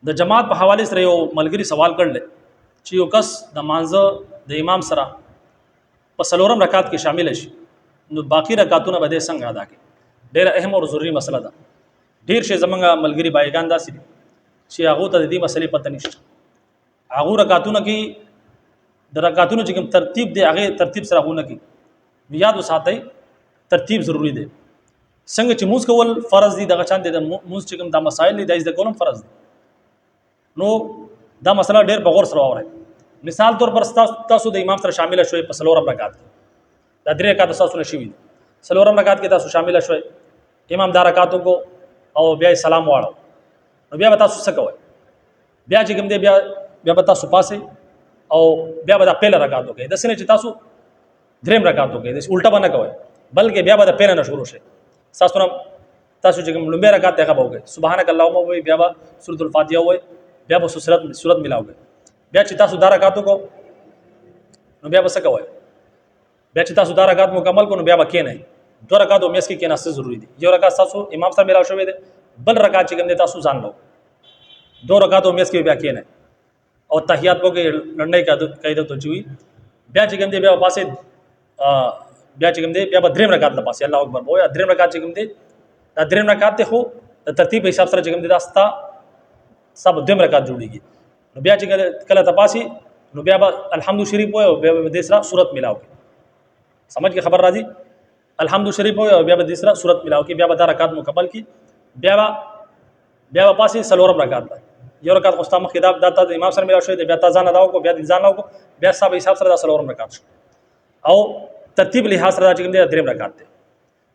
د جماعت په حواله سره یو ملګری سوال کړل چې یو کس د مانزه د امام سره په څلورم رکعت کې شامل شي نو باقی رکعتونه به څنګه ادا کړي. ډېر اهم او ضروری مسله ده. ډېر شي زمونږ ملګری بایګان داسې دي چې هغه ته د دې مسلې پته نشته. هغه رکعتونه کې د رکعتونو چې کوم ترتیب دی هغه ترتیب سره غوونه کې یاد وساتئ ترتیب ضروری دی. څنګه چې موږ کول فرض دي دغه چاند د موږ چې کوم د مسائل دي د کولم فرض دي. نو دا مسله ډېر په غور سره واورئ. مثال طور پر تاسو د امام سره شامل شوي په څلورم رکعت کې دا درې رکعات تاسو نشي وي څلورم رکعت کې تاسو شامل شوي امام دا رکعاتو کو او بیا سلام واړو نو بیا تاسو څه کوئ بیا چې کوم دی بیا تاسو پاسه او بیا به د پیل رکعاتو کې د سینې چې تاسو دریم رکعاتو کې د الټا باندې کوئ بلکې بیا به د پیل نه شروع شي. تاسو چې کوم لومبه رکعت ته غوږی سبحانك اللهم وي بیا به سورۃ الفاتحه وي بیا به سورۃ ملاوي بیا چې تاسو دا رکعاتو کو نو بیا به څه کوئ بیا چې تاسو دا رکعات مکمل کو نو بیا به کېنئ. دو رکعاتو میس کې کېناست ضروری دي. یو رکعت تاسو امام سره ملاو شوی دی بل رکعت چې کوم دی تاسو ځان لو دو رکعاتو میس کې بیا کېنئ او تحیات کو کې لړنۍ قاعده ته چوي بیا چې کوم دی بیا پاسه بیا چې کوم دی بیا به دریم رکعت لپاسه الله اکبر وای دریم رکعت چې کوم دی دا دریم رکعت ته خو د ترتیب حساب سره چې کوم دی دا سب دریم رکعت جوړیږي. نو بیا چې کله تپاسي نو بیا به الحمد شریف وای او بیا به د سره صورت ملاو کی سمجھ کې خبر راځي الحمد شریف وای او بیا به د سره صورت ملاو کی بیا به دا رکعت مکمل کی بیا به پاسي څلورم رکعت یو رکعت خو ستاسو خداب داته د امام سره ملاو شوی دی بیا تا ځان ادا کو بیا ځان لاو کو بیا صاحب حساب سره دا څلورم رکعت او ترتیب لحاظ سره چې کوم دی دریم رکعت دی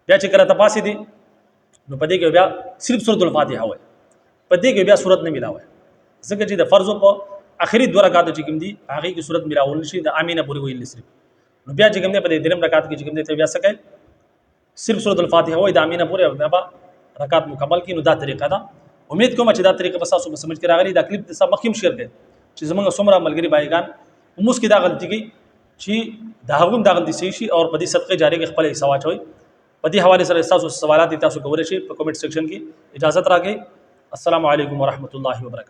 بیا چې کله تپاسي دي نو پدې کې بیا صرف سورۃ الفاتحه وای پدې کې بیا صورت نه ملاوي ځکه چې د فرض په اخري دوه رکعات چې کوم دي هغه کې صورت ملاول شي د امینه پوری ویل صرف نو بیا چې کوم دی په دریم رکعت کې چې کوم دی ته بیا څه کوي صرف سورۃ الفاتحه وای د امینه پوری بیا رکعت مکمل کی نو دا طریقه ده. امید کوم چې دا طریقه به تاسو سمجھ کې راغلي. دا کلیپ د سم مخکیم شیر کړئ چې زمونږ څومره ملګری بایګان موږ کې دا غلطي کوي چې دا هغوم دا غلطي صحیح شي او په دې صدقه جاری کې خپل حساب واچوي. په دې حواله سره تاسو سوالات تاسو کولای شئ په کمنټ سیکشن کې اجازه راکړئ. السلام علیکم ورحمت الله وبرکاته.